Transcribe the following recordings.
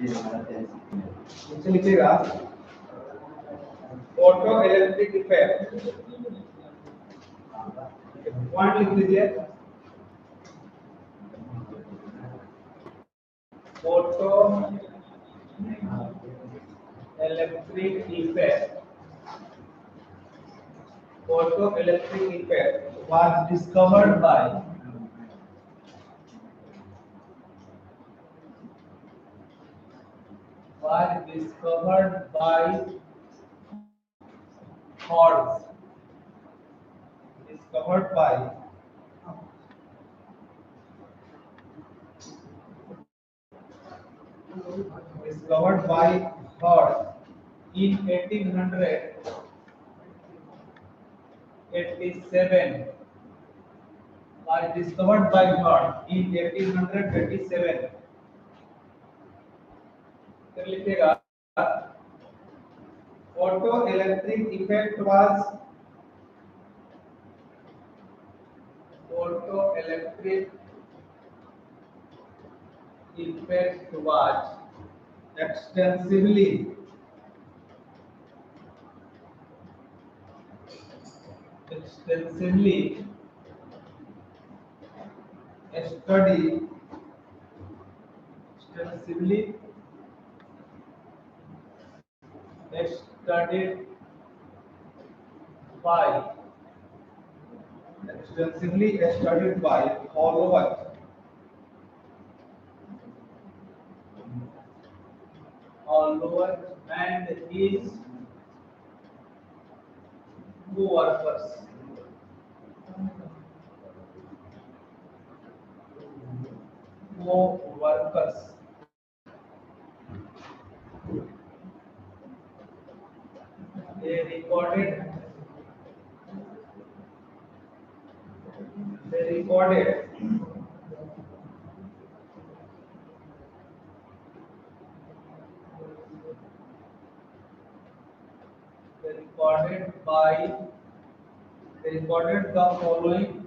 नीचे लिखिएगा auto electric effect, point लिख लीजिए auto electric effect. Photoelectric effect was discovered by Hertz. Discovered by Hertz in 1887. Was discovered by Hertz in 1887. फिर लिखिएगा photoelectric effect was extensively studied extensively studied by Holloway and his co-workers. They recorded they recorded they recorded by they recorded the following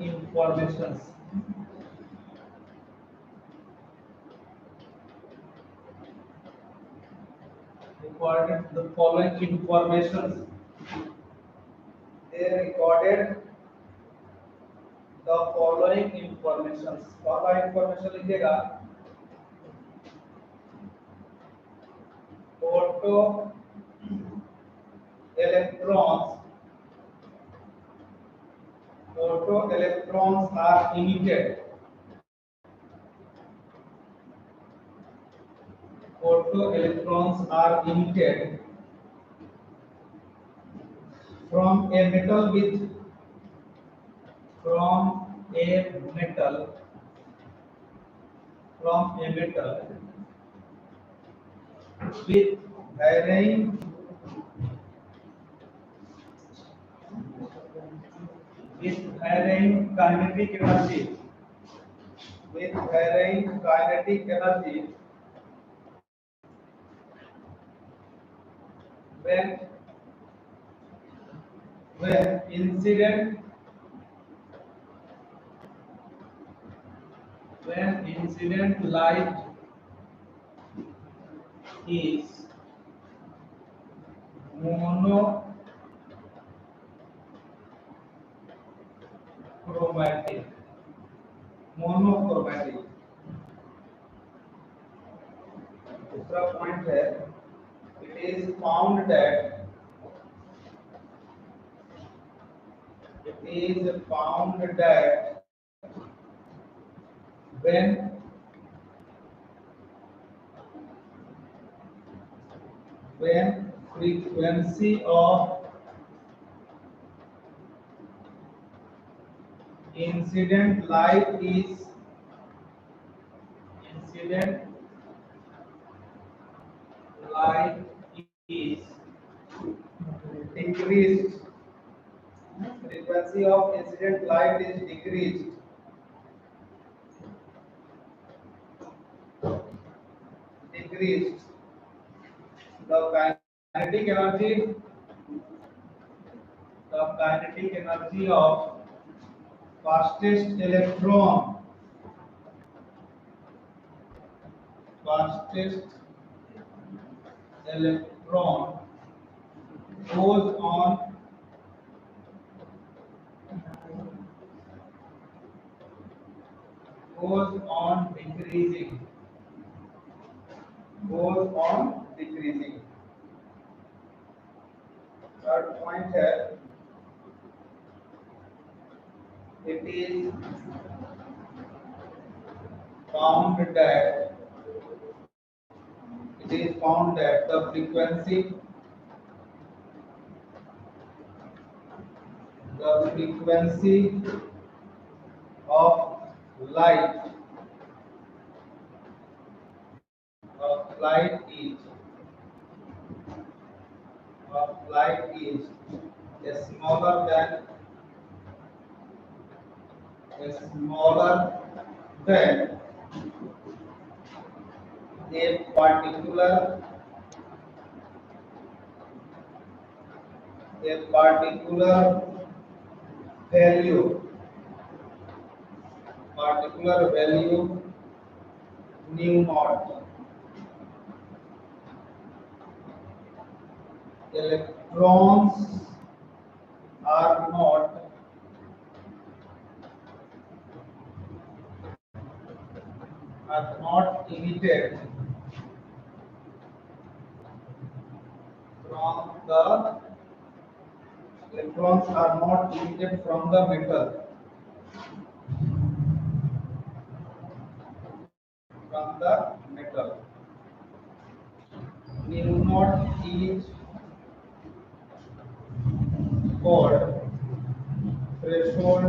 informations. Recorded the following informations. They recorded the following informations. पहला information लिखिएगा photo electrons are emitted. Photoelectrons are emitted from a metal with with varying kinetic energy. When incident light is monochromatic. दूसरा point है it is found that when frequency of incident light is decreased. Frequency of incident light is decreased. The kinetic energy of fastest electron goes on decreasing. Third point है, it is found that the frequency of light is smaller than a particular value nu naught. Electrons are not emitted from the metal. Nu naught is called threshold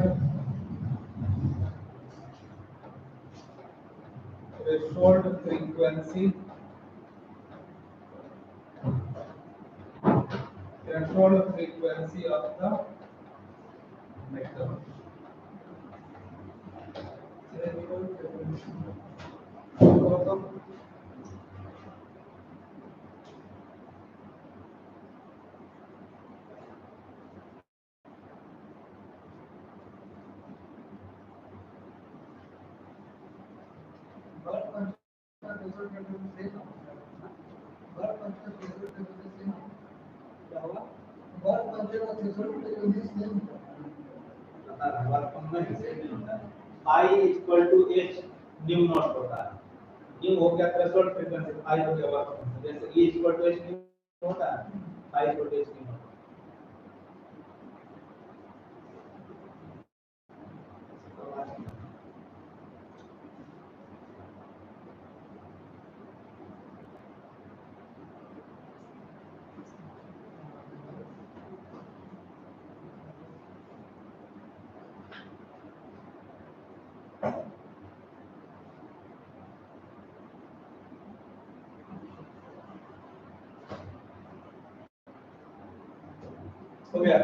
frequency of the metal. I equal to h nu naught होता है. New हो गया threshold frequency, आई हो गया work function. जैसे E equal to h nu होता है, I equal to h nu. हो गया.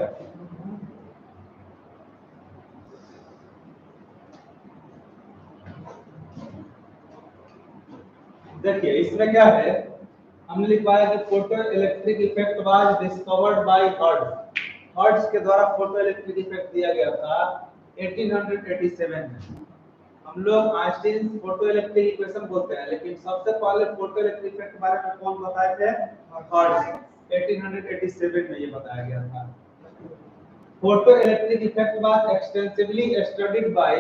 देखिए इसमें क्या है, हमने लिखवाया कि photo electric effect was discovered by Hertz के द्वारा फोटो इलेक्ट्रिक इफेक्ट दिया गया था 1887 में. हम लोग आइंस्टीन फोटो इलेक्ट्रिक इक्वेशन बोलते हैं, लेकिन सबसे पहले फोटो इलेक्ट्रिक इफेक्ट के बारे में कौन बताए थे? हर्ट्ज. 1887 में ये बताया गया था. Photo electric effect was extensively studied by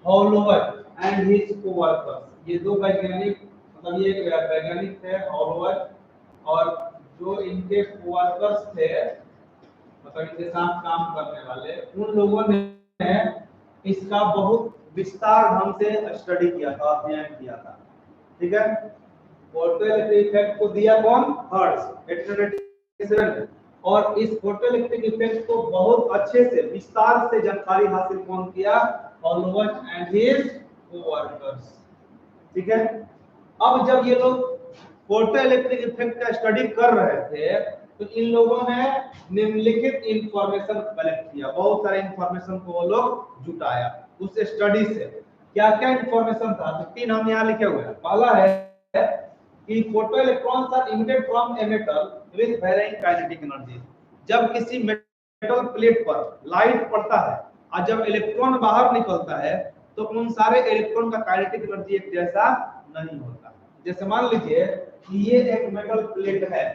Hallwachs and his coworkers. ये दो वैज्ञानिक, मतलब ये एक वैज्ञानिक थे हॉलोवर, और जो इनके कोवर्कर्स थे, मतलब इनके साथ काम करने वाले, उन लोगों ने इसका बहुत विस्तार ढंग से स्टडी किया था, अध्ययन किया था. ठीक है. फोटो इलेक्ट्रिक इफेक्ट को दिया कौन? हर्ट्ज 1887 में. और इस फोटो इलेक्ट्रिक इफेक्ट को बहुत अच्छे से विस्तार से जानकारी हासिल कौन किया? हॉलोवर एंड हिज कोवर्कर्स. ठीक है. अब जब ये लोग फोटो इलेक्ट्रिक इफेक्ट का स्टडी कर रहे थे, तो इन लोगों ने निम्नलिखित इंफॉर्मेशन कलेक्ट किया. बहुत सारे इंफॉर्मेशन को वो लोग जुटाया उस स्टडी से. क्या क्या इंफॉर्मेशन था? तो तीन हम यहाँ लिखे हुए हैं. पहला है कि photo electrons are emitted from a metal with varying kinetic energy. जब किसी मेटल प्लेट पर लाइट पड़ता है और जब इलेक्ट्रॉन बाहर निकलता है तो उन सारे इलेक्ट्रॉन का काइनेटिक एनर्जी एक जैसा नहीं होता। जैसे मान लीजिए कि ये एक मेटल प्लेट है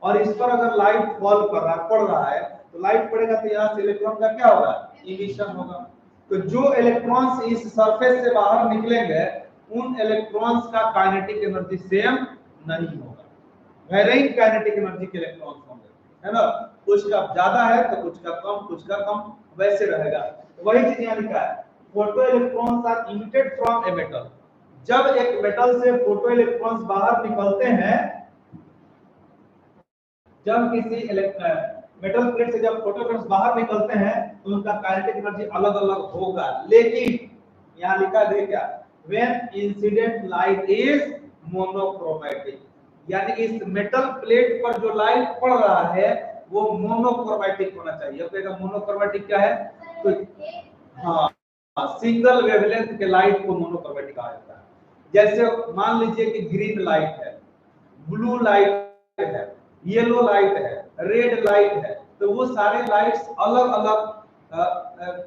और इस पर अगर लाइट फॉल कर रहा पड़ रहा है तो लाइट पड़ेगा तो यहाँ से इलेक्ट्रॉन का क्या होगा, इमिशन होगा। तो जो इलेक्ट्रॉन्स इस सरफेस से बाहर निकलेंगे उन इलेक्ट्रॉन्स का काइनेटिक एनर्जी सेम नहीं होगा, वेरिंग काइनेटिक एनर्जी के इलेक्ट्रॉन्स होंगे, है ना। कुछ का ज्यादा है तो कुछ का कम वैसे रहेगा। वही चीज यहाँ लिखा है, photo electrons are emitted from a metal. जब एक मेटल से फोटो इलेक्ट्रॉन्स बाहर निकलते हैं, जब किसी मेटल प्लेट से जब फोटो इलेक्ट्रॉन्स बाहर निकलते हैं तो उनका काइनेटिक एनर्जी अलग अलग होगा। लेकिन यहाँ लिखा है क्या, when incident light is monochromatic, यानी इस मेटल प्लेट पर जो लाइट पड़ रहा है वो मोनोक्रोमैटिक होना चाहिए। अब कहेगा मोनोक्रोमैटिक क्या है, तो हाँ, सिंगल वेवलेंथ के लाइट को मोनोक्रोमैटिक कहा जाता है। जैसे मान लीजिए कि ग्रीन लाइट है, ब्लू लाइट है, येलो लाइट है, रेड लाइट है, तो वो सारे लाइट्स अलग अलग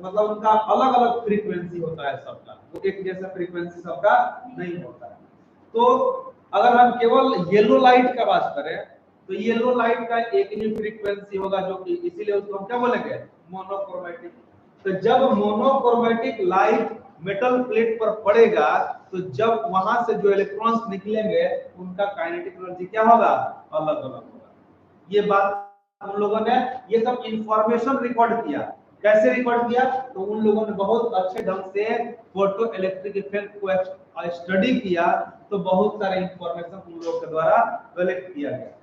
मतलब उनका अलग अलग फ्रीक्वेंसी होता है सबका, वो एक जैसा फ्रीक्वेंसी सबका नहीं होता है। तो अगर हम केवल येलो लाइट का बात करें तो येलो लाइट का एक ही फ्रीक्वेंसी होगा, जो कि इसीलिए उसको हम क्या बोलेंगे, मोनोक्रोमैटिक। तो जब मोनोक्रोमैटिक लाइट मेटल प्लेट पर पड़ेगा तो जब वहां से जो इलेक्ट्रॉन्स निकलेंगे उनका काइनेटिक एनर्जी क्या होगा, अलग अलग होगा। ये बात हम लोगों ने ये सब इंफॉर्मेशन रिकॉर्ड किया। कैसे रिकॉर्ड किया, तो उन लोगों ने बहुत अच्छे ढंग से फोटो इलेक्ट्रिक इफेक्ट को स्टडी किया, तो बहुत सारे इंफॉर्मेशन उन लोगों के द्वारा कलेक्ट किया गया।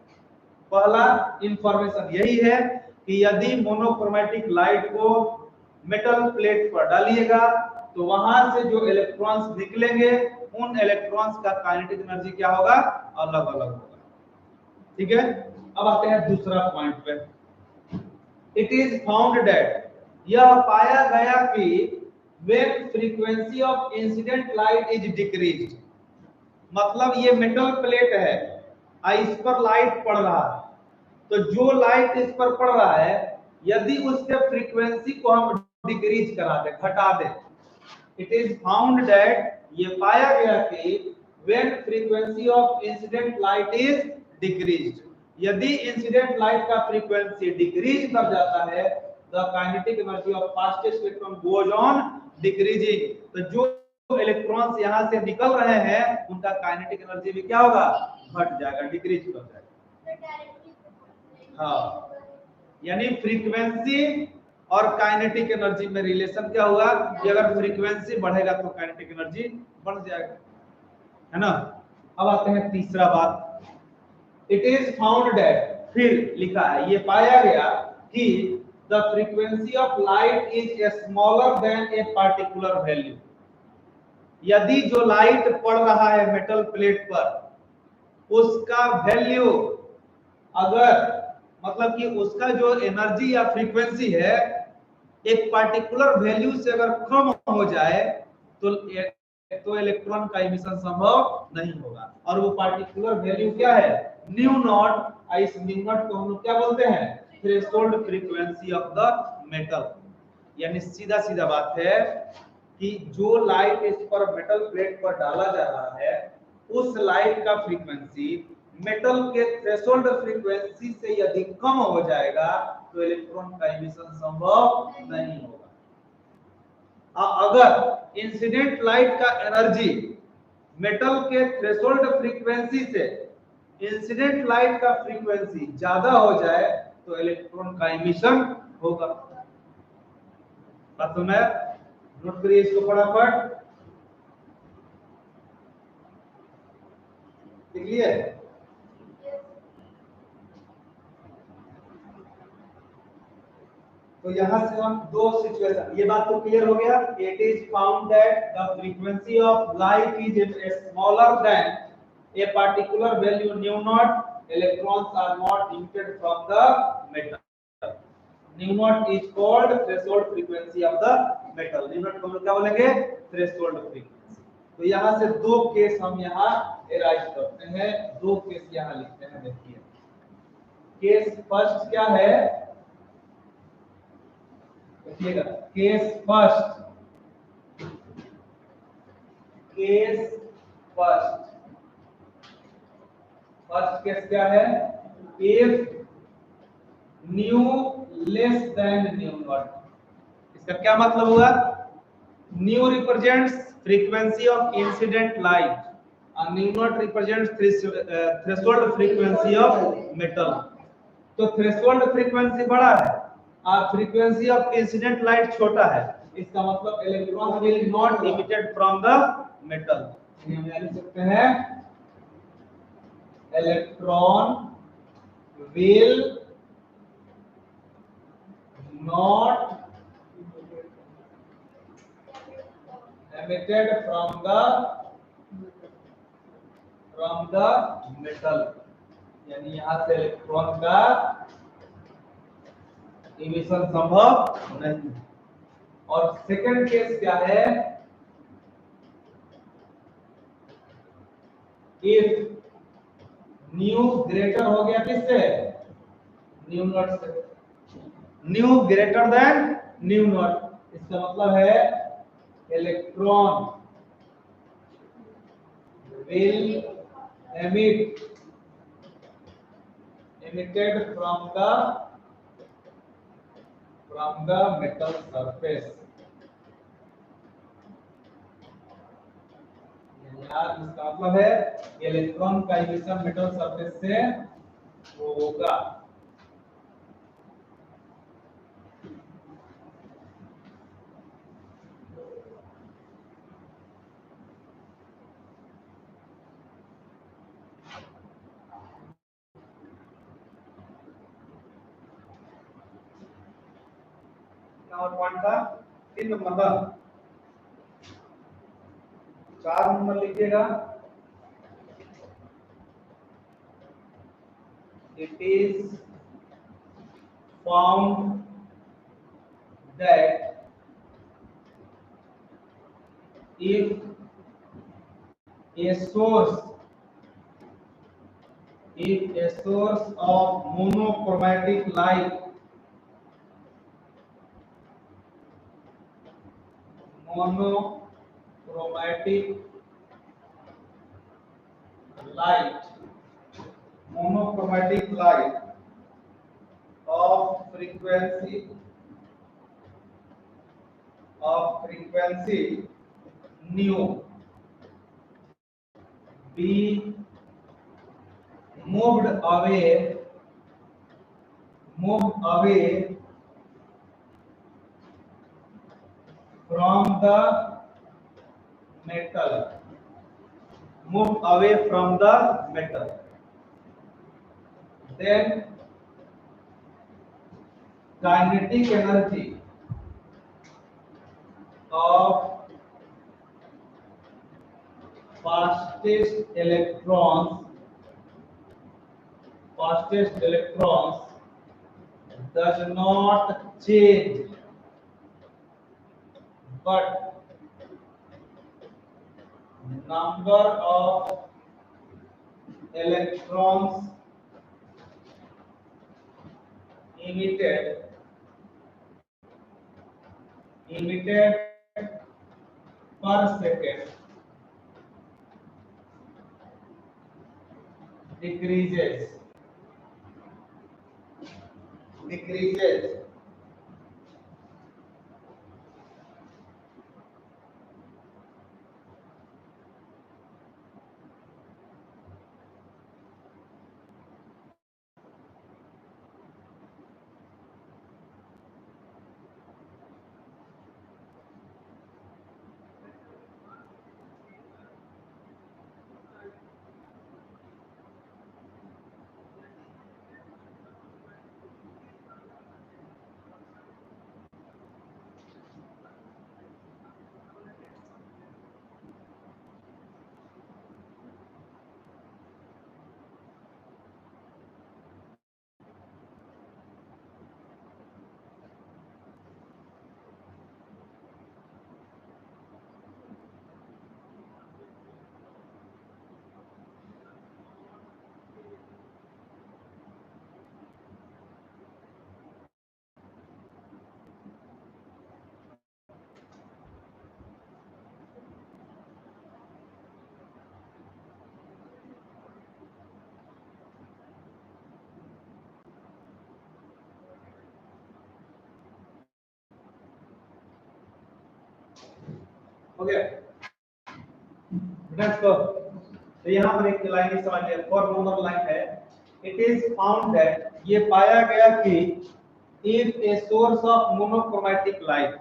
पहला इंफॉर्मेशन यही है कि यदि मोनोक्रोमैटिक लाइट को मेटल प्लेट पर डालिएगा तो वहां से जो इलेक्ट्रॉन्स निकलेंगे उन इलेक्ट्रॉन्स का काइनेटिक एनर्जी क्या होगा, अलग अलग होगा। ठीक है, अब आते हैं दूसरा पॉइंट पे। इट इज फाउंड दैट, यह पाया गया कि when frequency of incident light is decreased, मतलब ये मेटल प्लेट है, इस पर लाइट पड़ रहा है, तो जो लाइट इस पर पड़ रहा है यदि उसके फ्रीक्वेंसी को हम डिक्रीज करा दे, घटा दे, इट इज फाउंड दैट, ये पाया गया कि when frequency of incident light is decreased, यदि इंसिडेंट लाइट का फ्रीक्वेंसी डिक्रीज कर जाता है the kinetic energy of fastest electron goes on decreasing, तो जो इलेक्ट्रॉन्स यहां से निकल रहे हैं उनका काइनेटिक एनर्जी भी क्या होगा, घट जाएगा, डिक्रीज कर जाएगा। हाँ, यानी फ्रीक्वेंसी और काइनेटिक एनर्जी में रिलेशन क्या हुआ कि अगर फ्रीक्वेंसी बढ़ेगा तो काइनेटिक एनर्जी बढ़ जाएगा, है ना। अब आते हैं तीसरा बात, इट इज फाउंड दैट, फिर लिखा है ये पाया गया कि the frequency of light is smaller than a particular value, यदि जो लाइट पड़ रहा है मेटल प्लेट पर उसका वैल्यू अगर मतलब कि उसका जो एनर्जी या फ्रीक्वेंसी है एक पार्टिकुलर वैल्यू से अगर कम हो जाए तो इलेक्ट्रॉन का इमिशन संभव नहीं होगा। और वो पार्टिकुलर वैल्यू क्या है, न्यू नॉट। इस न्यू नॉट को हम लोग क्या बोलते हैं, threshold frequency of the metal. यानी सीधा सीधा बात है कि जो लाइट इस पर मेटल प्लेट पर डाला जा रहा है उस लाइट का फ्रीक्वेंसी मेटल के थ्रेशोल्ड फ्रीक्वेंसी से यदि कम हो जाएगा तो इलेक्ट्रॉन का इमिशन संभव नहीं होगा। अगर इंसिडेंट लाइट का एनर्जी मेटल के थ्रेशोल्ड फ्रीक्वेंसी से इंसिडेंट लाइट का फ्रीक्वेंसी ज्यादा हो जाए तो इलेक्ट्रॉन का इमिशन होगा। बात सुना, नोट करिए इसको फटाफट, क्लियर। तो यहां से हम दो सिचुएशन, ये बात तो क्लियर हो गया, it is found that the frequency of light is smaller than a particular value nu naught, electrons are not emitted from the metal. Nu naught is called threshold frequency of the metal. Nu naught को हम क्या बोलेंगे, threshold frequency। तो यहां से दो case हम यहां एराइज करते हैं, दो केस यहां लिखते हैं। देखिए केस फर्स्ट क्या है, देखिएगा, case first, case first, first case क्या है? If nu less than nu naught. इसका क्या मतलब हुआ? Nu represents frequency of incident light और nu naught represents threshold frequency of metal. तो थ्रेशोल्ड फ्रीक्वेंसी बड़ा है और फ्रीक्वेंसी ऑफ इंसिडेंट लाइट छोटा है, इसका मतलब electron will not emitted from the metal. हम लिख सकते हैं electron will not emitted from the metal, यानी यहाँ से इलेक्ट्रॉन का इमिशन संभव नहीं। और सेकंड केस क्या है? इफ न्यू ग्रेटर हो गया किससे? न्यू नॉट से। New greater than nu naught, इसका मतलब है electron will emitted from the metal surface। यार इसका मतलब है इलेक्ट्रॉन का इमिशन मेटल सरफेस से होगा। और पॉइंट था 3 नंबर का, 4 नंबर लिखिएगा। It is found that if a source of monochromatic light monochromatic light monochromatic light of frequency nu be moved away from the metal, moved away from the metal, then kinetic energy of fastest electrons does not change, but number of electrons emitted per second decreases हो गया next. तो यहाँ पर एक line समझ लिया, 4 number line है। It is found that, ये पाया गया कि if a source of monochromatic light,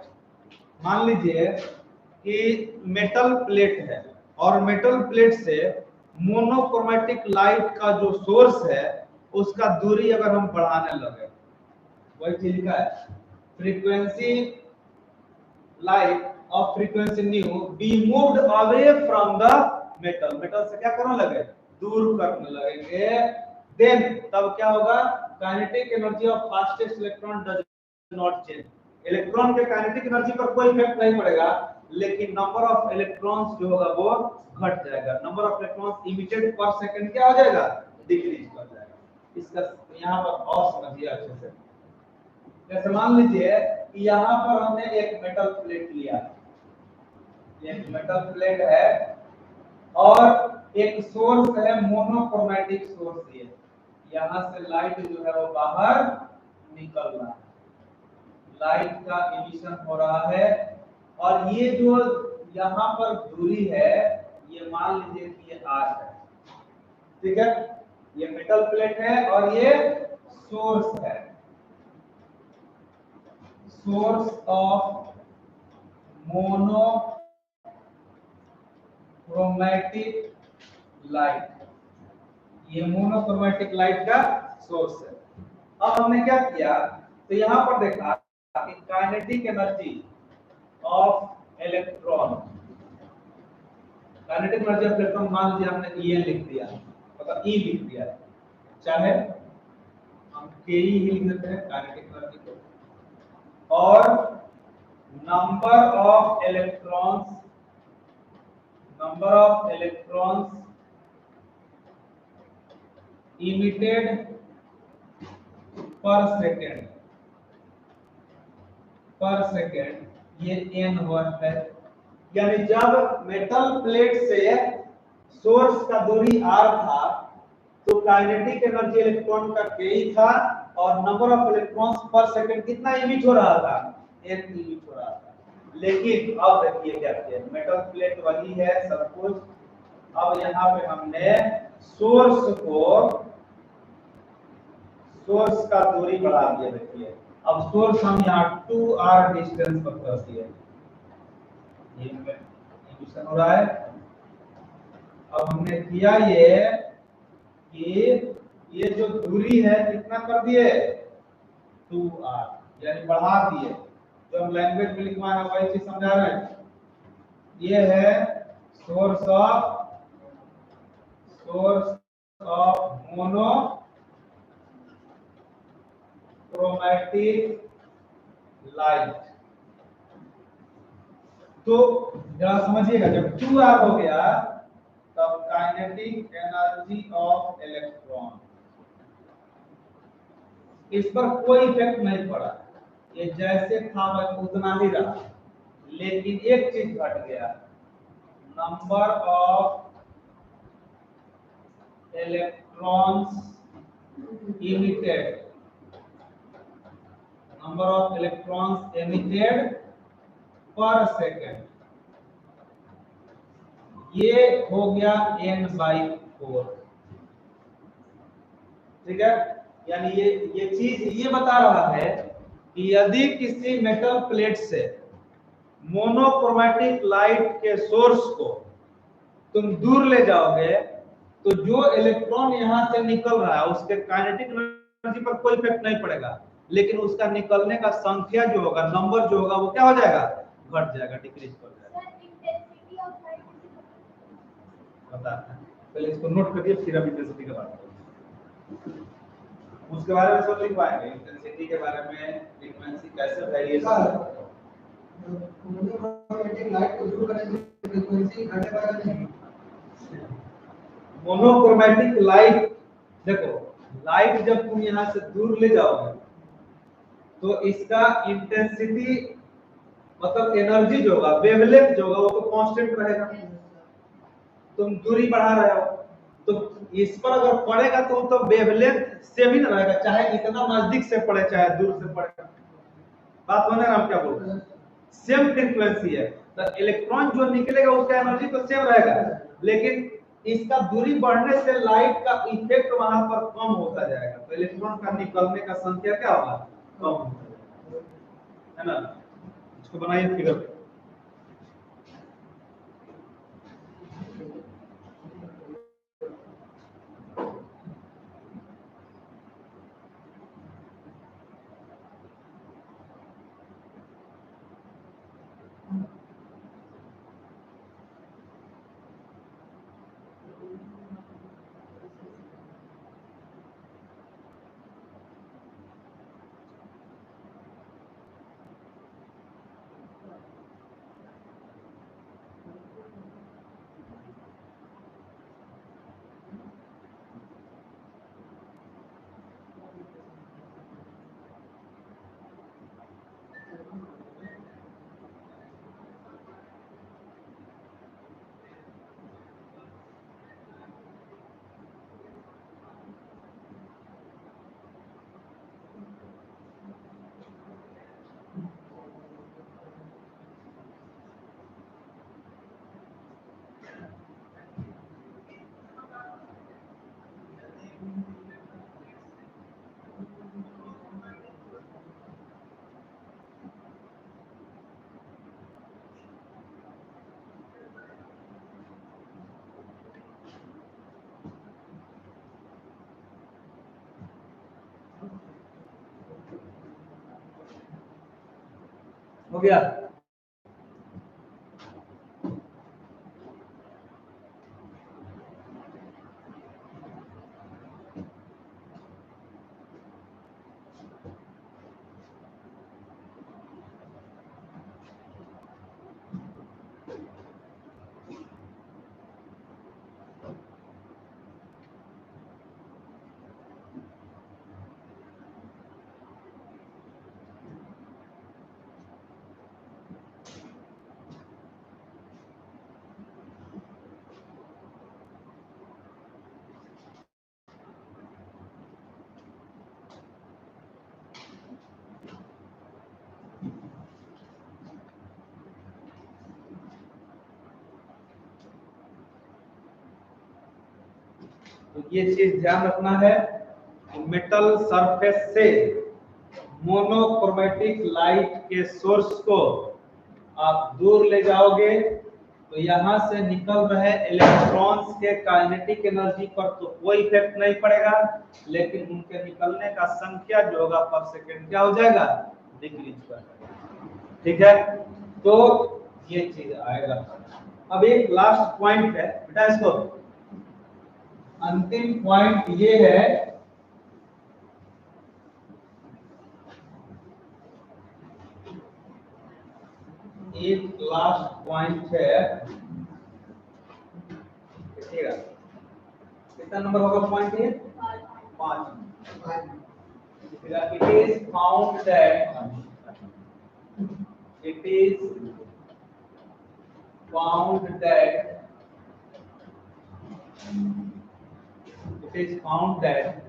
मान लीजिए कि मेटल प्लेट है और मेटल प्लेट से मोनोक्रोमैटिक लाइट का जो सोर्स है उसका दूरी अगर हम बढ़ाने लगे, वही चीज का है, frequency light of frequency new be moved away from the metal, metal से क्या करने लगे, दूर करने लगेंगे, देन तब क्या होगा, kinetic energy of fastest electron does not change, electron के काइनेटिक एनर्जी पर कोई इफेक्ट नहीं पड़ेगा, लेकिन नंबर ऑफ इलेक्ट्रॉन्स जो होगा वो घट जाएगा, नंबर ऑफ इलेक्ट्रॉन्स इमिटेड पर सेकंड क्या हो जाएगा, डिक्रीज कर जाएगा। इसका यहाँ पर और समझिए अच्छे से। जैसे मान लीजिए कि यहाँ पर हमने एक मेटल प्लेट लिया, एक मेटल प्लेट है और एक सोर्स है मोनोक्रोमैटिक सोर्स, ये यहाँ से लाइट जो है वो बाहर निकल रहा है, लाइट का एमिशन हो रहा है, और ये जो यहाँ पर दूरी है ये मान लीजिए कि ये r है, ठीक है, ये मेटल प्लेट है और ये सोर्स है, सोर्स ऑफ मोनोक्रोमैटिक लाइट, ये मोनोक्रोमैटिक लाइट का सोर्स है। अब हमने क्या किया, तो यहाँ पर देखा कि kinetic energy of electron, kinetic energy of electron मान लीजिए हमने E लिख दिया, मतलब E लिख दिया, चाहे हम Ke ही लिख देते हैं काइनेटिक एनर्जी को, और नंबर ऑफ इलेक्ट्रॉन्स इमिटेड पर सेकेंड, ये n1 है, यानी जब मेटल प्लेट से सोर्स का दूरी r था तो काइनेटिक एनर्जी इलेक्ट्रॉन का k था और नंबर ऑफ इलेक्ट्रॉन्स पर सेकंड कितना इमिट हो रहा था, n इमिट हो रहा था। लेकिन अब देखिए क्या किया, मेटल प्लेट वही है सब कुछ, अब यहाँ पे हमने सोर्स का दूरी बढ़ा दिया, देखिए अब सोर्स हम यहाँ 2r डिस्टेंस पर कर दिए, ये इमिशन हो रहा है। अब हमने किया ये कि ये जो दूरी है कितना कर दिए, 2r, यानी बढ़ा दिए, जो हम लैंग्वेज में लिखवाए हैं वही चीज समझा रहे हैं। ये है सोर्स ऑफ मोनोक्रोमैटिक लाइट। तो जरा समझिएगा, जब 2r हो गया तब काइनेटिक एनर्जी ऑफ इलेक्ट्रॉन, इस पर कोई इफेक्ट नहीं पड़ा, ये जैसे था वैसे उतना ही रहा, लेकिन एक चीज घट गया, नंबर ऑफ इलेक्ट्रॉन्स emitted पर सेकेंड, ये हो गया n/4, ठीक है, यानी ये चीज ये बता रहा है कि यदि किसी मेटल प्लेट से मोनोक्रोमैटिक लाइट के सोर्स को तुम दूर ले जाओगे तो जो इलेक्ट्रॉन यहां से निकल रहा है उसके काइनेटिक एनर्जी पर कोई इफेक्ट नहीं पड़ेगा, लेकिन उसका निकलने का संख्या जो होगा, नंबर जो होगा वो क्या हो जाएगा, घट जाएगा, डिक्रीज कर जाएगा। पता है, पहले इसको नोट करिए फिर हम इंटेंसिटी के बारे में, उसके बारे में सब लिख पाएंगे, इंटेंसिटी के बारे में, फ्रीक्वेंसी कैसे वेरिएशन मोनोक्रोमैटिक लाइट को दूर करने से फ्रीक्वेंसी घटेगा नहीं। मोनोक्रोमैटिक लाइट, देखो लाइट जब तुम यहां से दूर ले जाओगे तो इसका इंटेंसिटी मतलब एनर्जी जो होगा, वेवलेंथ जो होगा वो तो कांस्टेंट रहेगा, तुम दूरी बढ़ा रहे हो तो इस पर अगर पड़ेगा तो वेवलेंथ सेम ही रहेगा, चाहे इतना नजदीक से पड़े चाहे दूर से पड़े, बात समझ रहे हैं हम क्या बोल रहे हैं, सेम फ्रीक्वेंसी है, तो इलेक्ट्रॉन जो निकलेगा उसका एनर्जी तो सेम रहेगा, लेकिन इसका दूरी बढ़ने से लाइट का इफेक्ट वहां पर कम होता जाएगा, तो इलेक्ट्रॉन का निकलने का संख्या क्या होगा, कम होता जाएगा, है ना। इसको बनाइए फिगर। हो गया। तो ये चीज ध्यान रखना है, मेटल सरफेस से मोनोक्रोमेटिक लाइट के सोर्स को आप दूर ले जाओगे तो यहाँ से निकल रहे इलेक्ट्रॉन्स के काइनेटिक एनर्जी पर तो कोई इफेक्ट नहीं पड़ेगा, लेकिन उनके निकलने का संख्या जो होगा पर सेकंड क्या हो जाएगा, डिक्रीज कर जाएगा। ठीक है, तो ये चीज आएगा। अब एक लास्ट पॉइंट है बेटा, इसको अंतिम पॉइंट ये है, एक लास्ट पॉइंट है, देखिएगा कितना नंबर होगा पॉइंट ये, 5। It is found that it is found that it is found that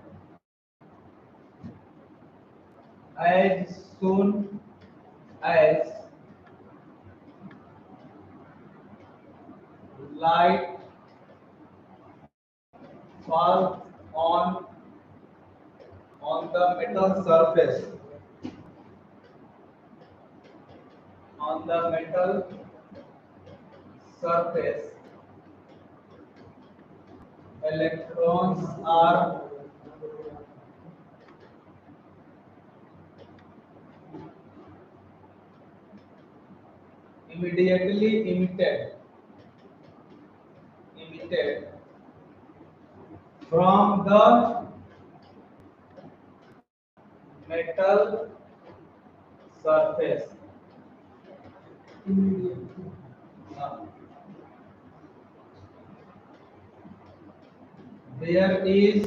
as soon as light falls on the metal surface, on the metal surface, electrons are immediately emitted from the metal surface. There is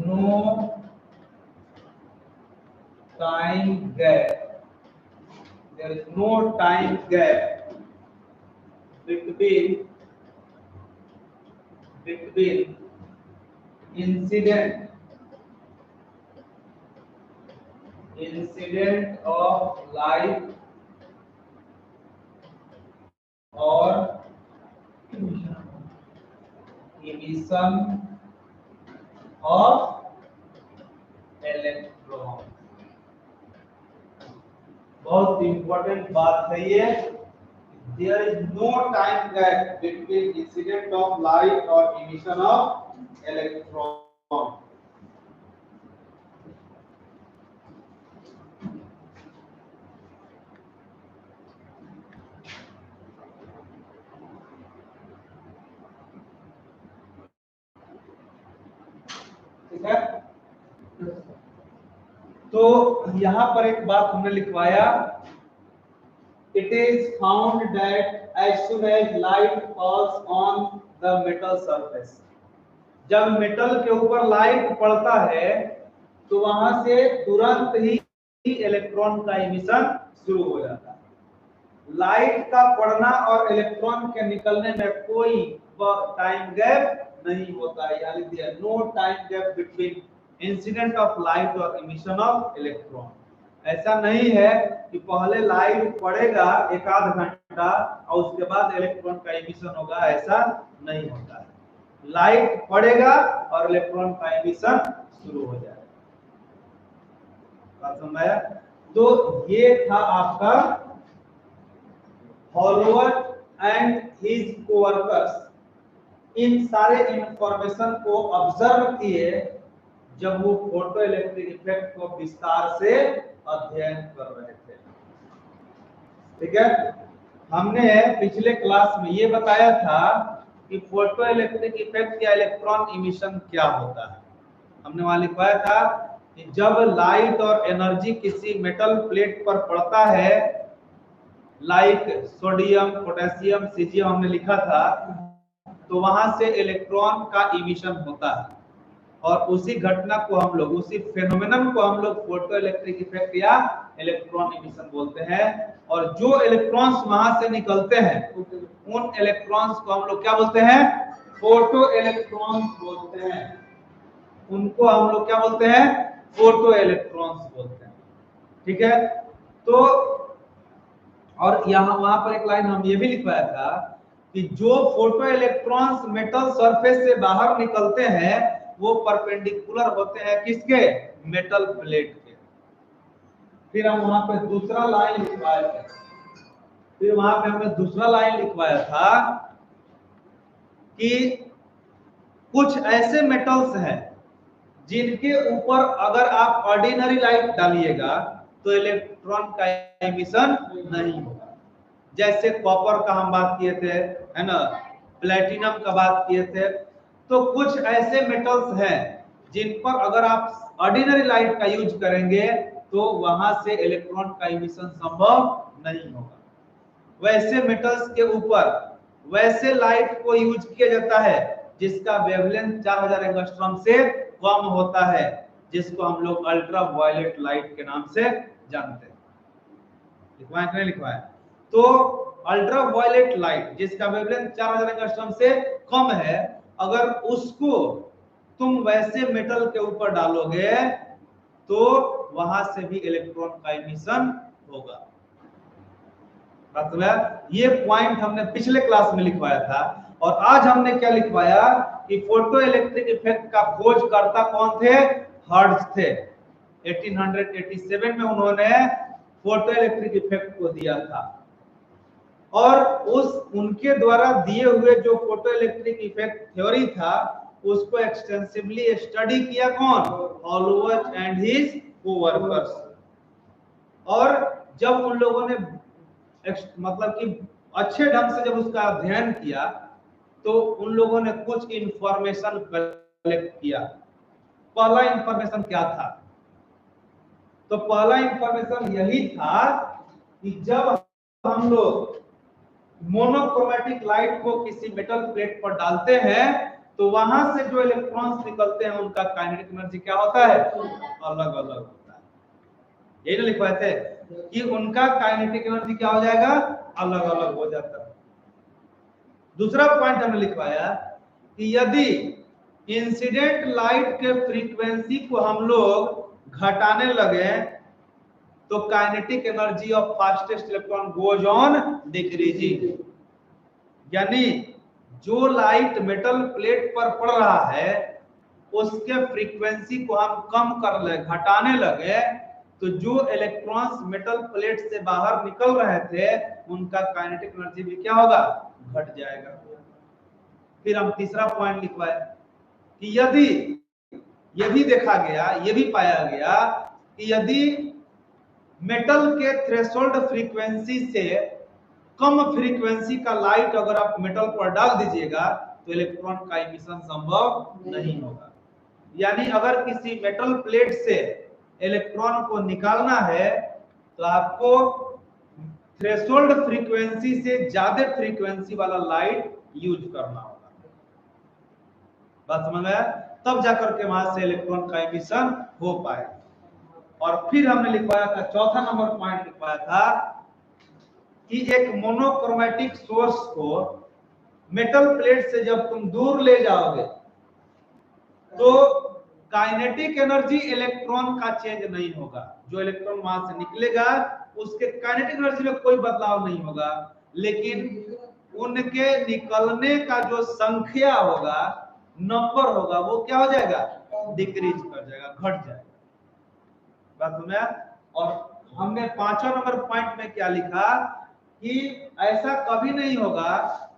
no time gap. There is no time gap between incident of light emission of electron। बहुत important बात है ये। There is no time gap between incident of light or emission of electron। ठीक है, तो यहां पर एक बात हमने लिखवाया, it is found that as soon as light falls on the metal surface, जब मेटल के ऊपर लाइट पड़ता है तो वहां से तुरंत ही इलेक्ट्रॉन का इमिशन शुरू हो जाता है। लाइट का पड़ना और इलेक्ट्रॉन के निकलने में कोई टाइम गैप नहीं होता है, यानी there no time gap between incident of light और इमिशन ऑफ इलेक्ट्रॉन। ऐसा नहीं है कि पहले लाइट पड़ेगा एक आध घंटा और उसके बाद इलेक्ट्रॉन का इमिशन होगा, ऐसा नहीं होता है। लाइट पड़ेगा और इलेक्ट्रॉन का इमिशन शुरू हो जाएगा। बात समझ आया? तो ये था आपका हॉलोवर्थ एंड हिज कोवर्कर्स। इन सारे इंफॉर्मेशन को ऑब्जर्व किए जब वो फोटो इलेक्ट्रिक इफेक्ट को विस्तार से अध्ययन कर रहे थे। ठीक है, हमने पिछले क्लास में ये बताया था कि फोटो इलेक्ट्रिक इफेक्ट या इलेक्ट्रॉन इमिशन क्या होता है। हमने वहां लिखवाया था कि जब लाइट और एनर्जी किसी मेटल प्लेट पर पड़ता है, लाइक सोडियम, पोटेशियम, सीजियम हमने लिखा था, तो वहां से इलेक्ट्रॉन का इमिशन होता है और उसी घटना को हम लोग, उसी फेनोमेनन को हम लोग फोटो इलेक्ट्रिक इफेक्ट या इलेक्ट्रॉन इमिशन बोलते हैं। और जो इलेक्ट्रॉन्स वहां से निकलते हैं उन इलेक्ट्रॉन्स को हम लोग क्या बोलते हैं? फोटो इलेक्ट्रॉन्स बोलते हैं। उनको हम लोग क्या बोलते हैं? फोटो इलेक्ट्रॉन्स बोलते हैं। ठीक है, तो और यहाँ वहां पर एक लाइन हम ये भी लिखवाया था कि जो फोटो इलेक्ट्रॉन्स मेटल सरफेस से बाहर निकलते हैं वो परपेंडिकुलर होते हैं किसके? मेटल प्लेट के। फिर हम वहां पे दूसरा लाइन लिखवाया था, फिर वहां पे हमने दूसरा लाइन लिखवाया था कि कुछ ऐसे मेटल्स हैं जिनके ऊपर अगर आप ऑर्डिनरी लाइट डालिएगा तो इलेक्ट्रॉन का एमिशन नहीं होगा। जैसे कॉपर का हम बात किए थे, है ना, प्लेटिनम का बात किए थे। तो कुछ ऐसे मेटल्स हैं जिन पर अगर आप ऑर्डिनरी लाइट का यूज करेंगे तो वहां से इलेक्ट्रॉन का एमिशन संभव नहीं होगा। वैसे मेटल्स के ऊपर वैसे लाइट को यूज किया जाता है जिसका वेवलेंथ 4000 एंगस्ट्रॉम से कम होता है, जिसको हम लोग अल्ट्रा वायलेट लाइट के नाम से जानते हैं। लिखवाएं कि नहीं लिखवाएं? तो अल्ट्रा वायलेट लाइट जिसका वेवलेंथ 4000 एंगस्ट्रॉम से कम है, अगर उसको तुम वैसे मेटल के ऊपर डालोगे तो वहां से भी इलेक्ट्रॉन का एमिशन होगा। मतलब ये पॉइंट हमने पिछले क्लास में लिखवाया था। और आज हमने क्या लिखवाया कि फोटो इलेक्ट्रिक इफेक्ट का खोजकर्ता कौन थे? हर्ट्ज थे। 1887 में उन्होंने फोटो इलेक्ट्रिक इफेक्ट को दिया था और उनके द्वारा दिए हुए जो फोटो इलेक्ट्रिक इफेक्ट थ्योरी था उसको एक्सटेंसिवली स्टडी किया कौन? हॉलोवर्थ एंड हिज कोवर्कर्स। और जब उन लोगों ने मतलब कि अच्छे ढंग से जब उसका अध्ययन किया तो उन लोगों ने कुछ इंफॉर्मेशन कलेक्ट किया। पहला इंफॉर्मेशन क्या था? तो पहला इंफॉर्मेशन यही था कि जब हम लोग मोनोक्रोमैटिक लाइट को किसी मेटल प्लेट पर डालते हैं तो वहां से जो इलेक्ट्रॉन्स निकलते हैं उनका काइनेटिक एनर्जी क्या होता है? अलग अलग होता है। यही ना लिखवाए थे कि उनका काइनेटिक एनर्जी क्या हो जाएगा? अलग अलग हो जाता है। दूसरा पॉइंट हमने लिखवाया कि यदि इंसिडेंट लाइट के फ्रीक्वेंसी को हम लोग घटाने लगे तो kinetic energy of fastest electron goes on decreasing. यानी जो लाइट मेटल प्लेट पर पड़ रहा है उसके फ्रीक्वेंसी को हम कम कर ले, घटाने लगे, तो जो इलेक्ट्रॉन्स मेटल प्लेट से बाहर निकल रहे थे उनका काइनेटिक एनर्जी भी क्या होगा, घट जाएगा। फिर हम तीसरा पॉइंट लिखवाए कि यदि ये भी देखा गया, ये भी पाया गया कि यदि मेटल के थ्रेशोल्ड फ्रीक्वेंसी से कम फ्रीक्वेंसी का लाइट अगर आप मेटल पर डाल दीजिएगा तो इलेक्ट्रॉन का इमिशन संभव नहीं होगा। यानी अगर किसी मेटल प्लेट से इलेक्ट्रॉन को निकालना है तो आपको थ्रेशोल्ड फ्रीक्वेंसी से ज्यादा फ्रीक्वेंसी वाला लाइट यूज करना होगा। बात समझ में आया? तब जाकर के वहां से इलेक्ट्रॉन का इमिशन हो पाए। और फिर हमने लिखवाया था, चौथा नंबर पॉइंट लिखवाया था कि एक मोनोक्रोमेटिक सोर्स को मेटल प्लेट से जब तुम दूर ले जाओगे तो काइनेटिक एनर्जी इलेक्ट्रॉन का चेंज नहीं होगा। जो इलेक्ट्रॉन वहां से निकलेगा उसके काइनेटिक एनर्जी में कोई बदलाव नहीं होगा, लेकिन उनके निकलने का जो संख्या होगा, नंबर होगा, वो क्या हो जाएगा, डिक्रीज कर जाएगा, घट जाएगा। बात समझ में? और हमने पांचवा नंबर पॉइंट में क्या लिखा कि ऐसा कभी नहीं होगा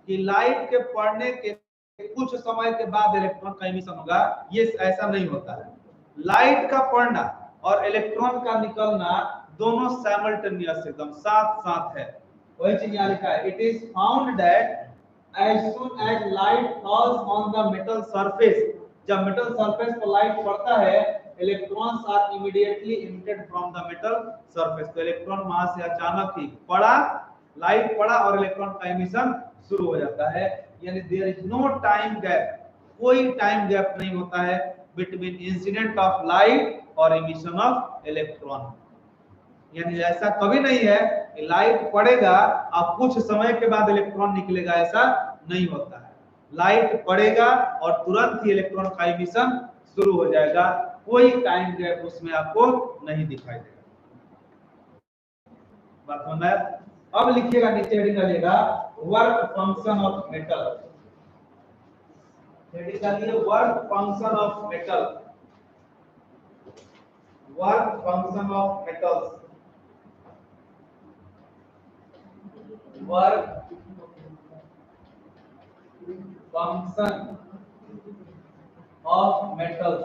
कि लाइट के पड़ने के कुछ समय के बाद इलेक्ट्रॉन का इमिशन होगा, ये ऐसा नहीं होता है। लाइट का पड़ना और इलेक्ट्रॉन का निकलना दोनों साइमल्टेनियस एकदम साथ साथ है। वही चीज यहाँ लिखा है, it is found that as soon as light falls on the metal surface, जब मेटल सरफेस पर लाइट पड़ता है, electrons are immediately emitted from the metal surface. तो इलेक्ट्रॉन वहां से अचानक ही पड़ा, लाइट पड़ा और इलेक्ट्रॉन का इमिशन शुरू हो जाता है। यानी there is no time gap, कोई टाइम गैप नहीं होता है बिटवीन इंसिडेंट ऑफ लाइट और इमिशन ऑफ इलेक्ट्रॉन। यानी ऐसा कभी नहीं है कि लाइट पड़ेगा और कुछ समय के बाद इलेक्ट्रॉन निकलेगा, ऐसा नहीं होता है। लाइट पड़ेगा और तुरंत ही इलेक्ट्रॉन का इमिशन शुरू हो जाएगा, कोई टाइम गैप उसमें आपको नहीं दिखाई देगा। बात समझ में? अब लिखिएगा, नीचे हेडिंग डालिएगा work function of metal. Heading डालिए work function of metal, work function of metals, work function of metals,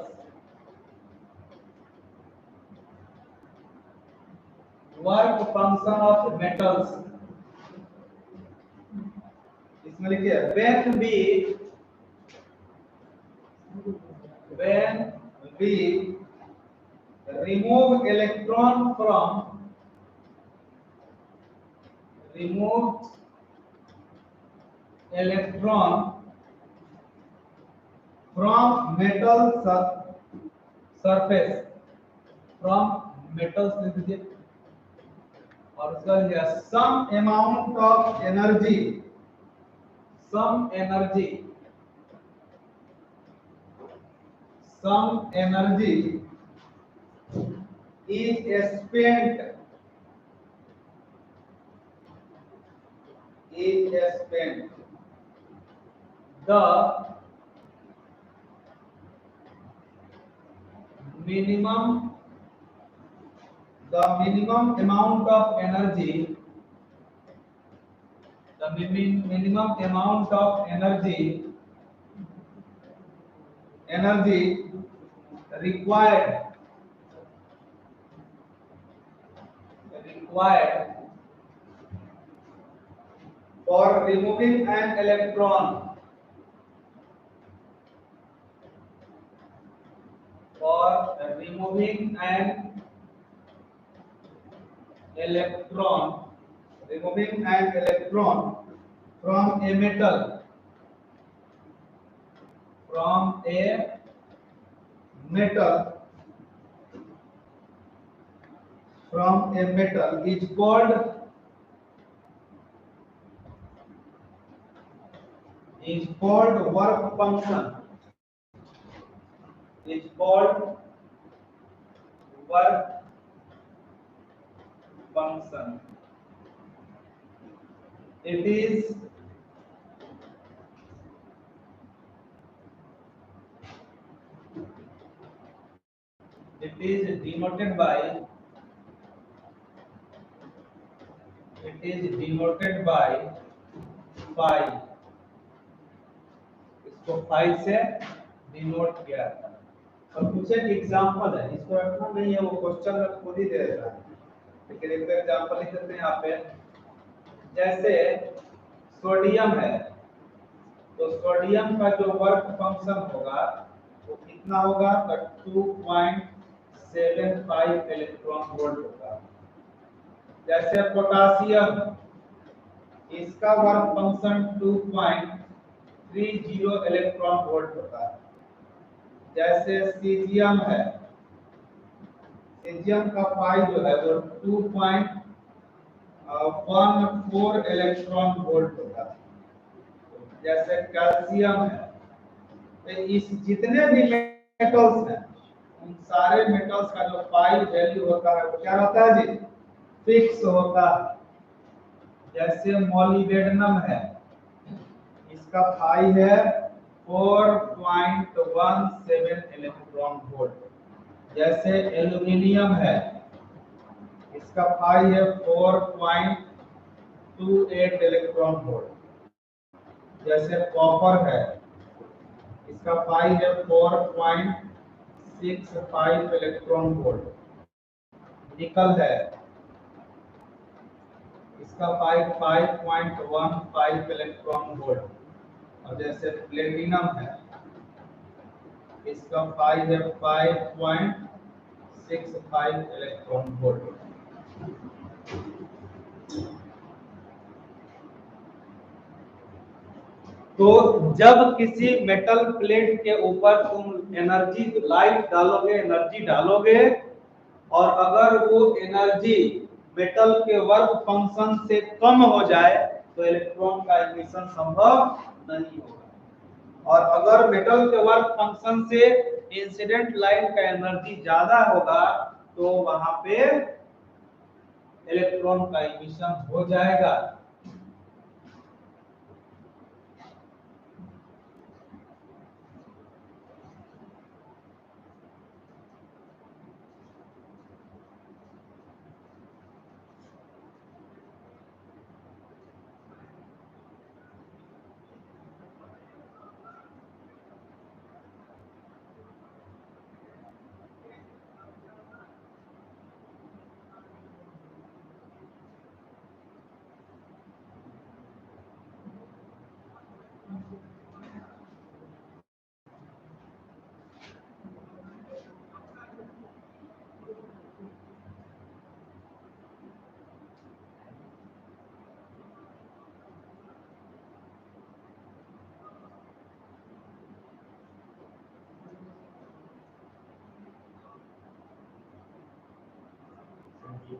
work function of metals। इसमें लिखिए when we remove electron from metal surface, from metals लिख दीजिए, और उसका लिया some amount of energy is spent the minimum amount of energy, required for removing an electron, from a metal, is called work function, It is denoted by phi, इसको phi से denote किया था। और कुछ एक एग्जांपल है, इसको रखना नहीं है, वो क्वेश्चन में खुद ही दे देता है, लेकिन एक एग्जांपल लिख देते हैं यहाँ पे। जैसे सोडियम है, तो सोडियम का जो वर्क फंक्शन होगा वो कितना होगा, तो 2.75 इलेक्ट्रॉन वोल्ट होगा। जैसे पोटासियम, इसका वर्क फंक्शन 2.30 इलेक्ट्रॉन वोल्ट होता है। जैसे सीजियम है, सीजियम का पाई जो है वो 2.14 इलेक्ट्रॉन वोल्ट होता है। जैसे कैल्शियम है, तो इस जितने भी मेटल्स हैं उन सारे मेटल्स का जो पाई वैल्यू होता है वो क्या होता है जी, फिक्स होता है। जैसे मोलिब्डेनम है, इसका पाई है 4.17 इलेक्ट्रॉन वोल्ट। जैसे एल्यूमिनियम है, इसका पाई है 4.28 इलेक्ट्रॉन वोल्ट। जैसे कॉपर है, इसका पाई है 4.65 इलेक्ट्रॉन वोल्ट। निकल है, इसका पाई 5.15 इलेक्ट्रॉन वोल्ट। और जैसे प्लेटिनम है, इसका पाई है 5.65 इलेक्ट्रॉन वोल्ट। तो जब किसी मेटल प्लेट के ऊपर तुम एनर्जी लाइट डालोगे, एनर्जी डालोगे, और अगर वो एनर्जी मेटल के वर्क फंक्शन से कम हो जाए तो इलेक्ट्रॉन का एमिशन संभव नहीं होगा। और अगर मेटल के वर्क फंक्शन से इंसिडेंट लाइट का एनर्जी ज्यादा होगा तो वहां पे इलेक्ट्रॉन का एमिशन हो जाएगा।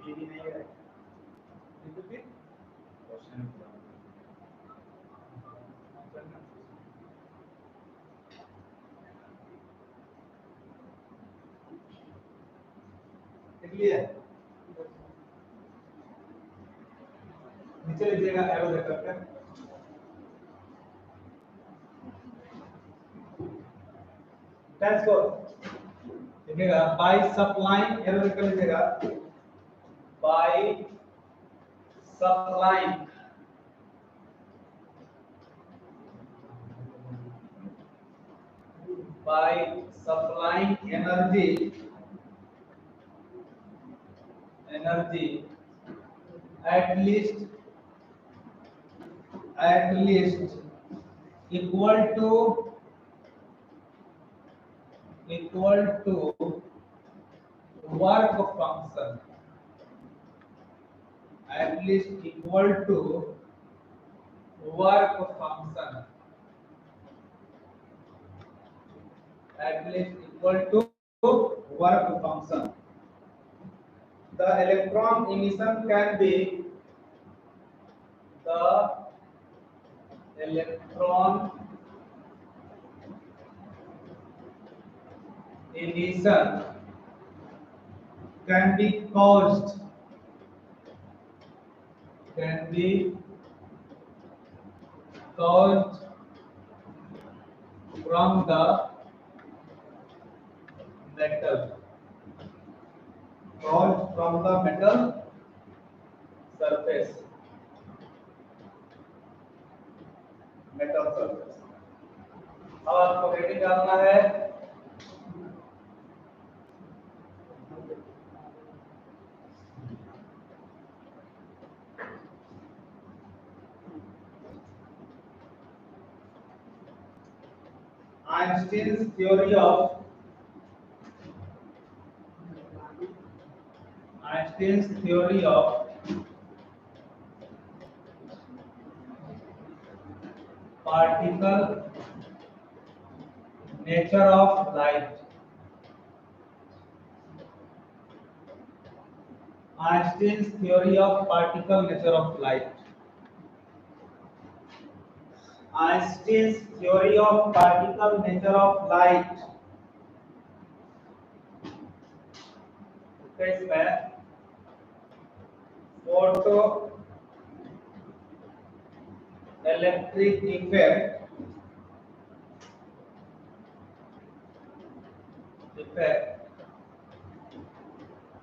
भी नहीं है, इसलिए नीचे लीजिएगा एरो देकर के, टेंस को देखिएगा बाय सप्लाइंग, एरो देकर लीजिएगा by supplying energy at least equal to work function, at least equal to work function, at least equal to work function. The electron emission can be caused from the metal. caused from the metal surface. Metal surface. अब आपको rating डालना है। Einstein's theory of particle nature of light. Einstein's theory of particle nature of light. Einstein's theory of particle nature of light. इसमें photo electric effect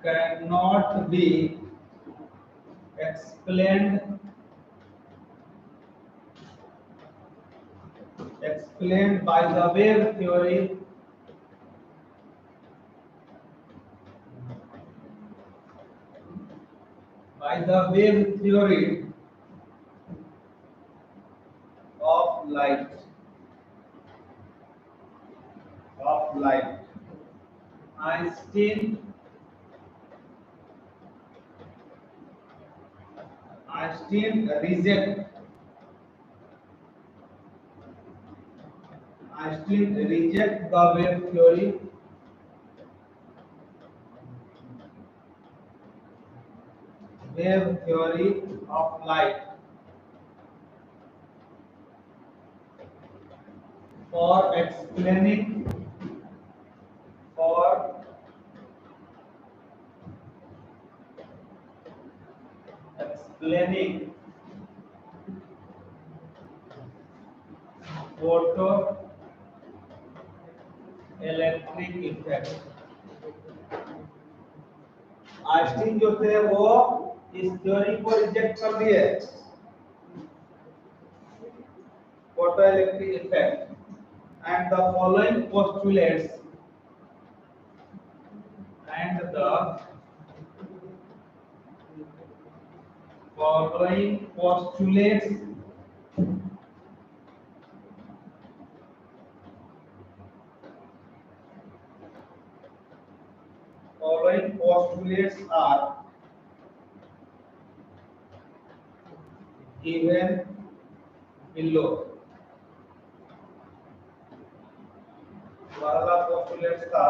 cannot be explained by the wave theory of light. Einstein reject the wave theory of light for explaining photo electric effect. Einstein जो थे वो इस theory को reject कर दिए, photo electric effect, and the following postulates are given below. पहला postulate था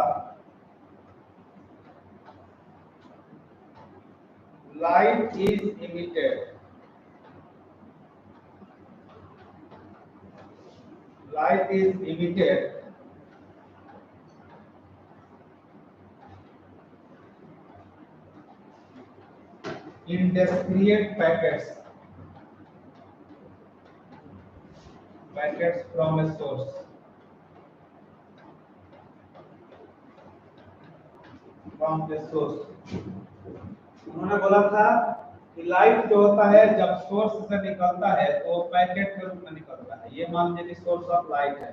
light is emitted in discrete packets from a source. उन्होंने बोला था कि लाइट जो होता है जब सोर्स से निकलता है तो पैकेट के रूप में निकलता है। ये मान लीजिए सोर्स ऑफ लाइट है।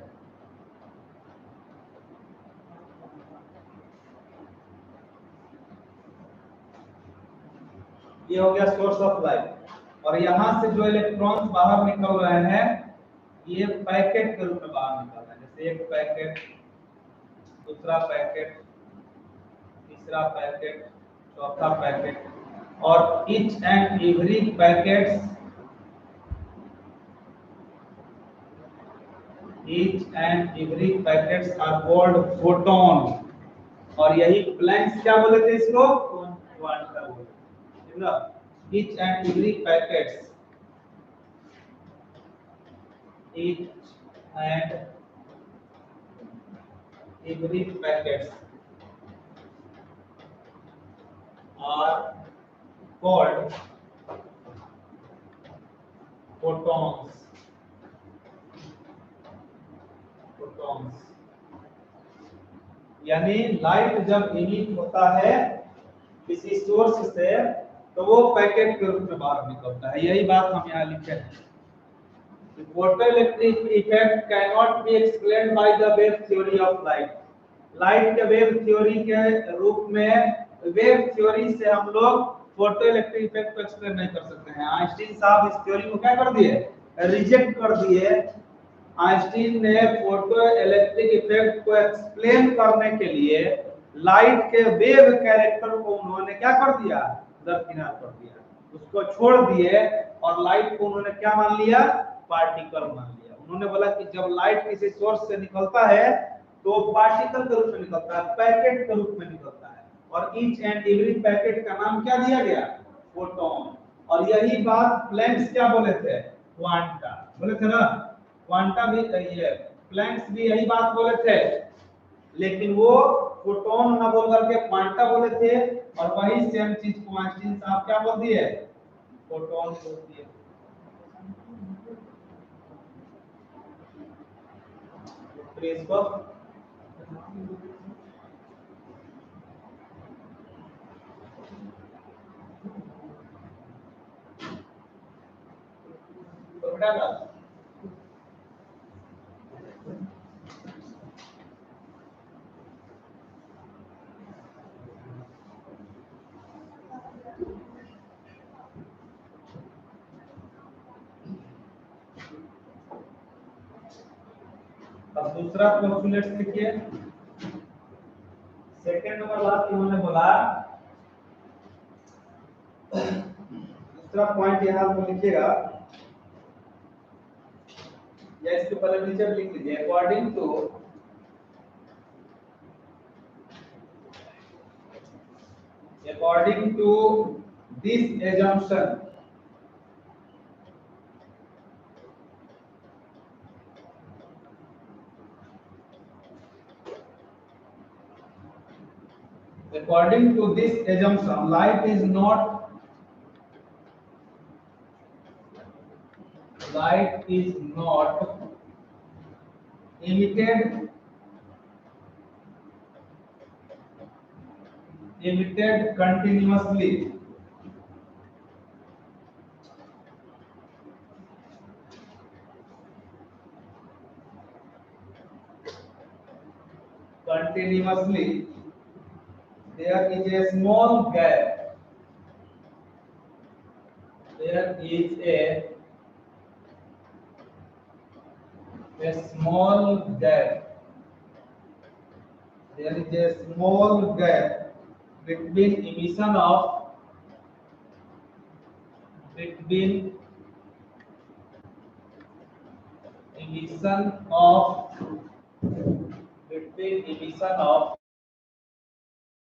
ये हो गया सोर्स ऑफ लाइट, और यहाँ से जो इलेक्ट्रॉन्स बाहर निकल रहे हैं ये पैकेट के रूप में बाहर निकल रहे हैं। जैसे एक पैकेट, दूसरा पैकेट, तीसरा पैकेट, चौथा पैकेट, और each and every packets are called photon। और यही प्लैंक्स क्या बोले थे इसको? क्वांटा बोले थे ना। each and every packets are called photons। यानी लाइट जब इमिट होता है किसी सोर्स से, तो वो पैकेट के रूप में बाहर निकलता है। यही बात हम यहाँ लिखे हैं। Photoelectric effect cannot be explained by the wave theory of light. Light के वेव थ्योरी के रूप में, वेव थ्योरी से हम लोग फोटोइलेक्ट्रिक इफेक्ट को एक्सप्लेन नहीं कर सकते हैं। आइंस्टीन साहब इस थ्योरी को क्या कर दिए, रिजेक्ट कर दिए। आइंस्टीन ने फोटोइलेक्ट्रिक इफेक्ट को एक्सप्लेन करने के लिए लाइट के वेव कैरेक्टर को उन्होंने क्या कर दिया, दरकिनार कर दिया, उसको छोड़ दिए और लाइट को उन्होंने क्या मान लिया, पार्टिकल मान लिया। उन्होंने बोला कि जब लाइट किसी सोर्स से निकलता है तो पार्टिकल के रूप में निकलता है, पैकेट के रूप में निकलता है, और ईच एंड एवरी पैकेट का नाम क्या दिया गया, फोटोन। और यही बात प्लैंक्स क्या बोले थे, क्वांटा बोले थे ना, क्वांटा भी ये प्लैंक्स भी यही बात बोले थे, लेकिन वो फोटोन ना बोल करके क्वांटा बोले थे, और वही सेम चीज को आइंस्टीन साहब क्या बोल दिए, फोटोन बोल दिए। फिर इसको तो बेटा अब दूसरा पोस्टुलेट लिखिए। सेकंड नंबर बात इन्होंने बोला, दूसरा पॉइंट यहां पर लिखिएगा, या इसके पहले नीचे लिख लीजिए। According to this assumption, according to this assumption, light is not emitted continuously, there is a small gap, there is a small gap between emission of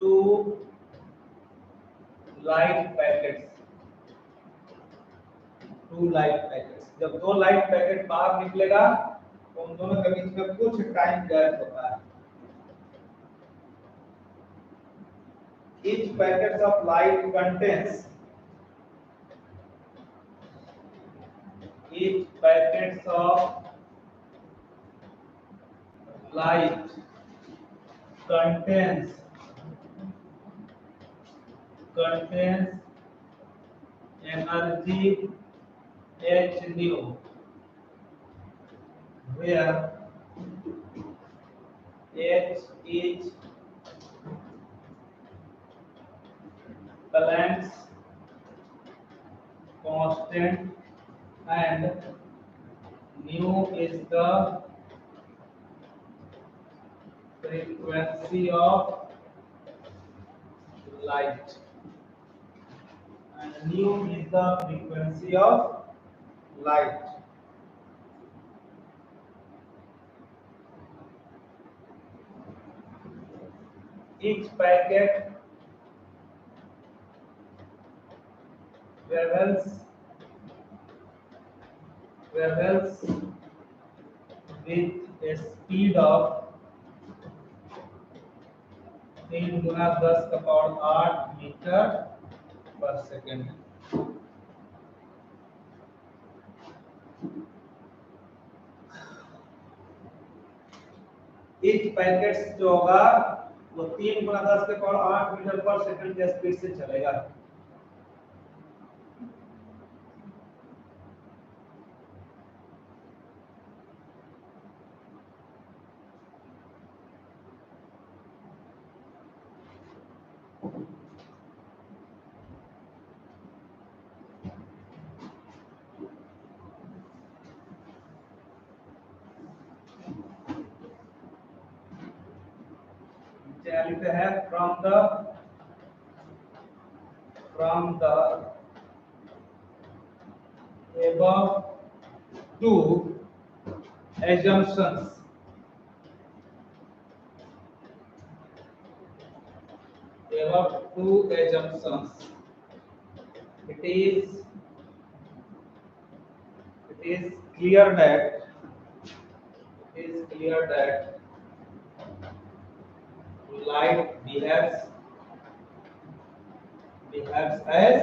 two light packets, जब दो लाइट पैकेट बाहर निकलेगा तो उन दोनों के बीच में कुछ टाइम गैप होता है। Each packet of light contains energy h nu, where h is Planck's constant and nu is the frequency of light, and nu is the frequency of light. Each packet travels with a speed of 3 गुना 10 का power 8 metre पर second. Each packet जो होगा वो 3 × 10⁸ metre पर second के speed से चलेगा। लिखते हैं from the above two assumptions it is clear that light behaves as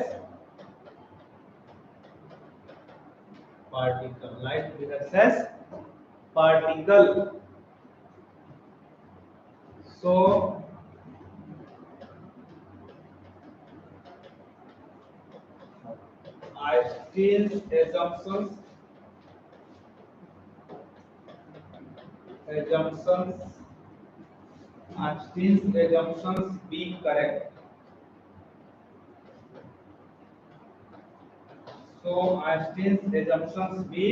particle. Light behaves as particle. So Einstein's assumptions be correct. So Einstein's assumptions be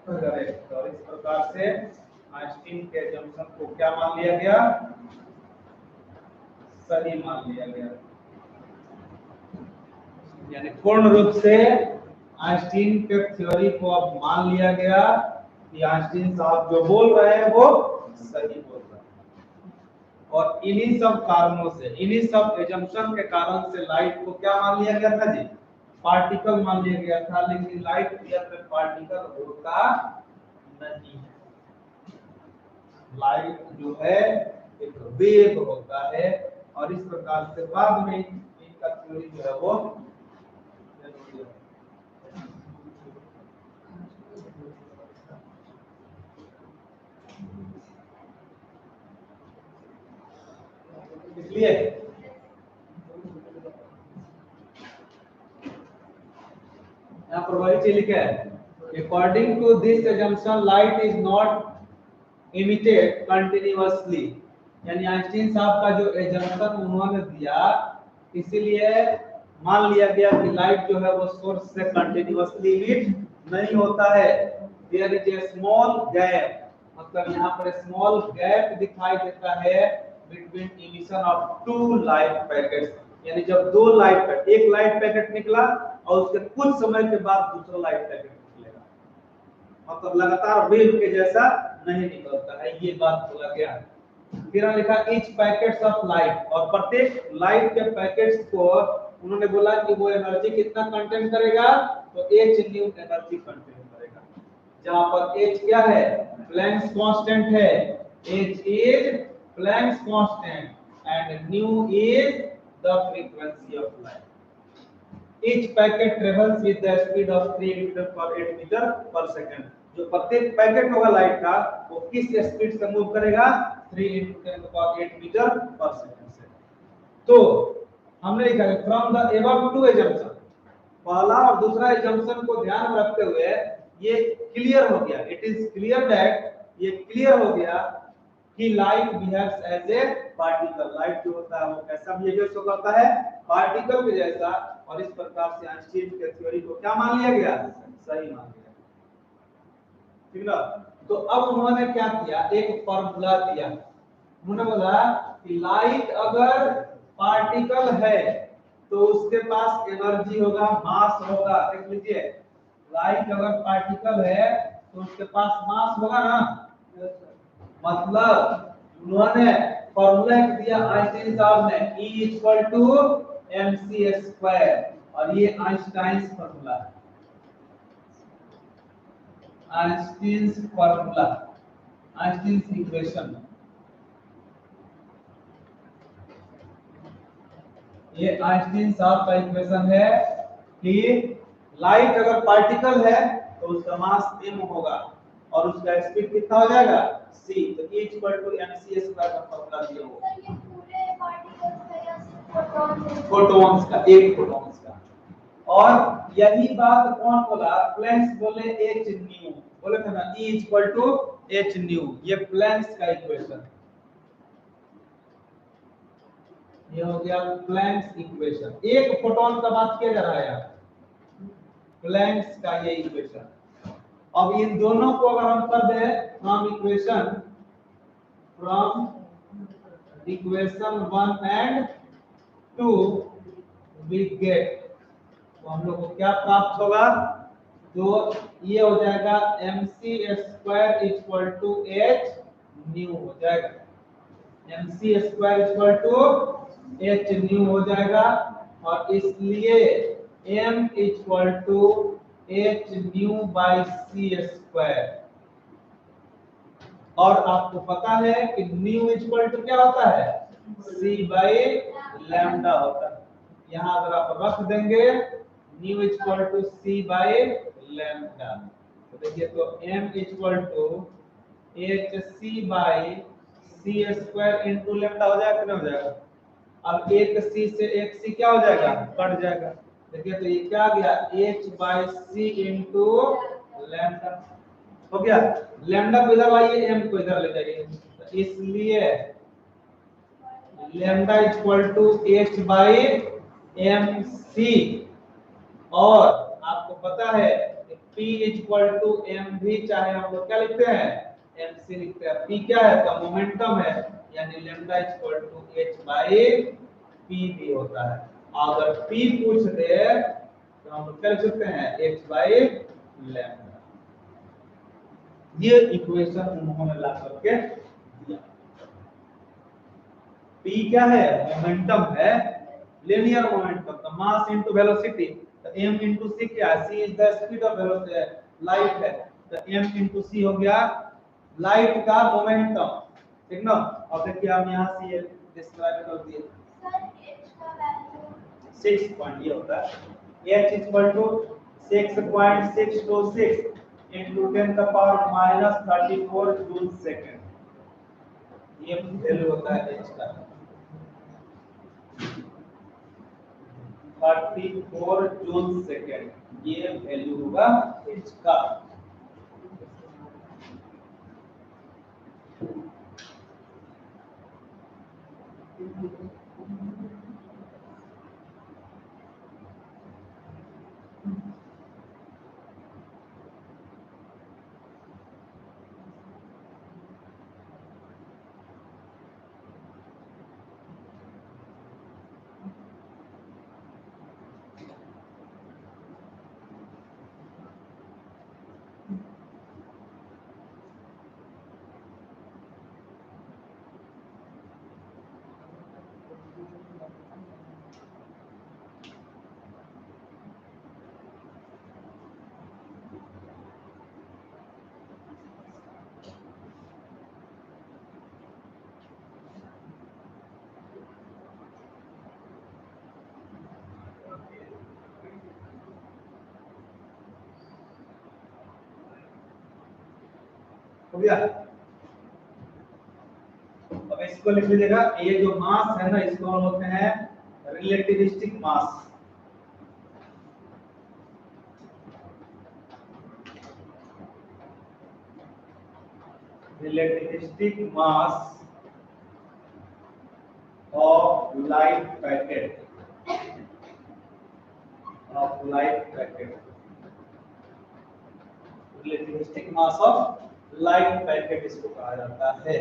correct. और इस प्रकार से आइंस्टीन के assumption को क्या मान लिया गया? सही मान लिया गया। यानी पूर्ण रूप से आइंस्टीन के थ्योरी को अब मान लिया गया कि आइंस्टीन साहब जो बोल रहे हैं वो सही बोल रहे हैं। और इन्हीं सब कारणों से, इन्हीं सब एजम्पशन के कारण से लाइट को क्या मान लिया गया था जी? पार्टिकल मान लिया गया था। लेकिन लाइट रियल में पार्टिकल होता नहीं है। लाइट जो है एक वेव होता है और इस प्रकार से बाद में इनका थ्योरी जो है वो इसलिए यहाँ पर वही चीज लिखा है, according to this assumption light is not emitted continuously. यानी आइंस्टीन साहब का जो एजम्पशन उन्होंने दिया, इसीलिए मान लिया गया कि लाइट जो है वो सोर्स से कंटिन्यूअसली इमिट नहीं होता है। There is a small gap, मतलब यहाँ पर स्मॉल गैप दिखाई देता है between emission of two light packets. यानी जब दो लाइट पैकेट, एक लाइट पैकेट निकला और उसके कुछ समय के बाद दूसरा लाइट पैकेट निकलेगा, मतलब लगातार वेव के जैसा नहीं निकलता है, ये बात बोला गया। फिर लिखा ईच पैकेट्स ऑफ लाइट, और प्रत्येक लाइट के पैकेट्स को उन्होंने बोला कि वो एनर्जी कितना कंटेन करेगा, तो h न्यू एनर्जी कंटेन करेगा। जहां पर h क्या है? प्लैंक्स कांस्टेंट है। h is Planck's constant and nu is the frequency of light. Each packet travels with the speed of 3 metre per 8 metre पर सेकंड। जो प्रत्येक पैकेट होगा लाइट का, वो किस स्पीड से मूव करेगा? 3 × 10⁸ मीटर पर सेकंड से। तो हमने लिखा है from the above two assumption, पहला और दूसरा एजम्पशन को ध्यान में रखते हुए ये क्लियर हो गया, इट इज क्लियर दैट, ये क्लियर हो गया कि light behaves as a particle. Light जो होता है वो कैसा बिहेवियर शो करता है? पार्टिकल के जैसा। और इस प्रकार से आइंस्टीन के थ्योरी को क्या मान लिया गया? सही मान लिया। ठीक ना? तो अब उन्होंने क्या किया? एक फार्मूला दिया। उन्होंने बोला कि लाइट अगर पार्टिकल है तो उसके पास एनर्जी होगा, मास होगा। देख लीजिए, लाइट अगर पार्टिकल है तो उसके पास मास होगा ना। मतलब उन्होंने फॉर्मूला दिया आइंस्टीन साहब ने, E = mc², और ये आइंस्टाइन फॉर्मूला है। आइंस्टीन फॉर्मूला, आइंस्टीन इक्वेशन, ये आइंस्टीन साहब का इक्वेशन है कि लाइट अगर पार्टिकल है तो उसका मास m होगा, और उसका स्पीड कितना हो जाएगा c। तो E equal to mc square का फॉर्मूला दिया हुआ ये पूरे पार्टिकल्स का या सिर्फ फोटॉन फोटॉन्स का, एक फोटॉन्स का। और यही बात कौन बोला, प्लैंक्स बोले h न्यू, बोले थे ना E equal to h nu, ये प्लैंक्स का इक्वेशन, ये हो गया प्लैंक्स इक्वेशन। एक फोटॉन का बात किया जा रहा है यहाँ, प्लैंक्स का ये इक्वेशन। अब इन दोनों को अगर हम कर दें from equation 1 and 2 we get, तो हम लोग को क्या प्राप्त होगा, तो ये हो जाएगा mc square equal to h nu हो जाएगा, mc square equal to h nu हो जाएगा। और इसलिए m equal to h nu by c square. और आपको पता है कि न्यू इक्वल टू क्या होता है, c बाई लैम्डा होता है। यहाँ अगर आप रख देंगे nu equal to c by lambda, तो देखिए तो m equal to h c by c square into lambda हो जाएगा, कितना हो जाएगा। अब एक c से एक c क्या हो जाएगा, कट जाएगा। देखिए तो ये क्या आ गया, h by c into lambda हो गया। लैम्डा को इधर लाइए, m को इधर ले जाइए, तो इसलिए lambda equal to h by m c. और आपको पता है कि p इक्वल टू एम भी, चाहे हम लोग क्या लिखते हैं, एम सी लिखते हैं। p क्या है, तो मोमेंटम है, यानी lambda equal to h by p भी होता है। अगर p पूछ दे तो हम लोग क्या लिख सकते हैं, h बाई लैम्डा। ये इक्वेशन उन्होंने ला करके दिया। p क्या है, मोमेंटम है, लिनियर मोमेंटम, तो मास इनटू वेलोसिटी, तो m इनटू c क्या है, c is the speed of velocity, light है, तो m इनटू c हो गया लाइट का मोमेंटम, ठीक ना। और देखिए हम यहां से ये डिस्क्राइब कर दिए, सर h का वैल्यू 6 पॉइंट ये होता है h इक्वल टू 6.626 into 10 का पावर माइनस 34 जूल सेकंड, ये वैल्यू होता है h का, 34 जूल सेकंड, ये वैल्यू होगा h का। हो गया। अब इसको लिख लीजिएगा, ये जो मास है ना, इसको हम बोलते हैं relativistic mass. Relativistic mass of light packet, of light packet, relativistic mass of light packet इसको कहा जाता है।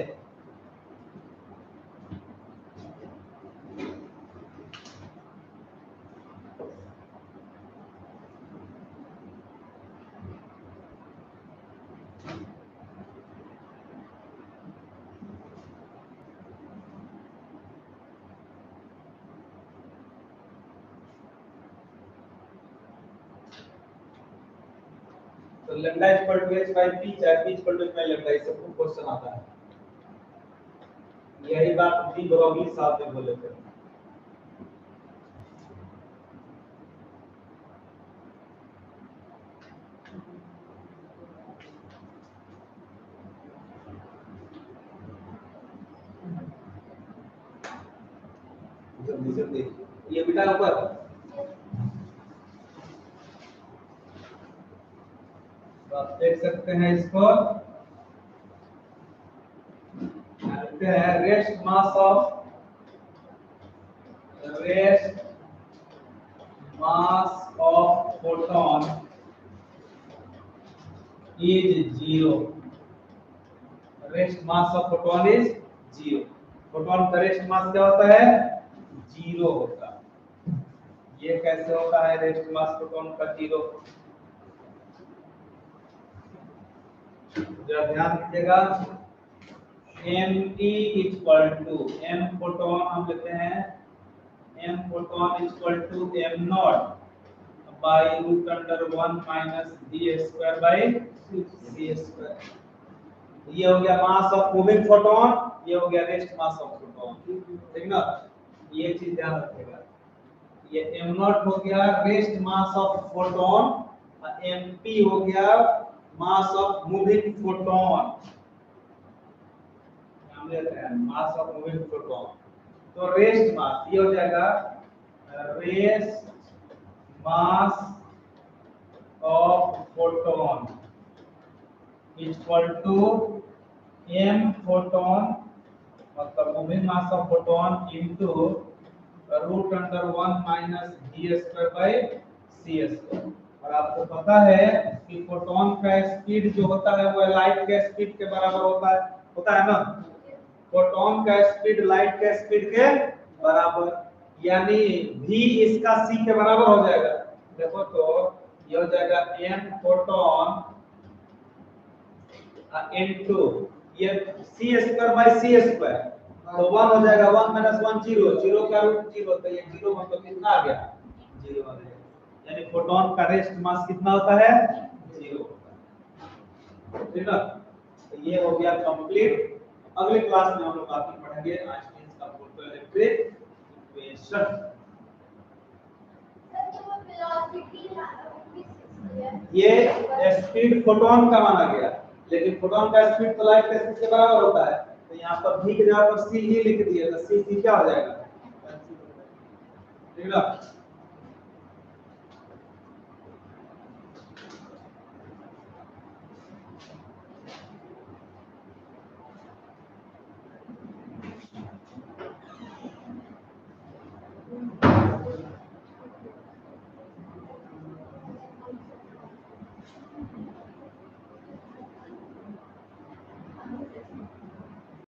तो lambda equal to h by p, चाहे p equal to h by lambda, इस सबको क्वेश्चन आता है। यही बात डी ब्रोगली साहब ने बोले थे। जल्दी जल्दी, ये बेटा ऊपर तो आप देख सकते हैं इसको, लिखते हैं rest mass of photon is zero. Rest mass of photon is zero. Photon का रेस्ट मास क्या होता है? जीरो होता है। ये कैसे होता है रेस्ट मास फोटोन का जीरो? जरा ध्यान दीजिएगा, m equal to m photon हम लेते हैं, m photon equal to m naught by root under 1 minus d square by c square. ये हो गया मास ऑफ मूविंग फोटोन, ये हो गया रेस्ट मास ऑफ फोटोन, ठीक ना? ये चीज ध्यान रखिएगा, ये m नॉट हो गया रेस्ट मास ऑफ फोटोन और mp हो गया मास ऑफ मूविंग फोटोन। हम लेते हैं मास ऑफ मूविंग फोटोन, तो रेस्ट मास ये हो जाएगा rest mass of photon equal to m photon मतलब moving mass of photon into root under 1 minus d square by c square. और आपको पता है कि फोटोन का स्पीड जो होता है वो लाइट के स्पीड के बराबर होता है ना? फोटोन का स्पीड लाइट के स्पीड के बराबर, यानी v इसका c के बराबर हो जाएगा। देखो तो ये हो जाएगा m फोटोन इनटू ये c square by c square, तो 1 हो जाएगा, 1 माइनस 1 0, 0 का रूट 0, तो ये 0 मतलब कितना आ गया? 0 आ गया। यानी फोटोन का रेस्ट मास कितना होता है? 0 होता है, ठीक है? तो ये हो गया कंप्लीट। अगले क्लास में हम लोग बाकी पढ़ेंगे आइंस्टीन का फोटो इलेक्ट्रिक इक्वेशन। ये स्पीड फोटोन का माना गया, लेकिन फोटोन का स्पीड तो लाइट के स्पीड के बराबर होता है, तो यहाँ पर v की जगह पर c ही लिख दिया, तो c क्या हो जाएगा? ठीक है?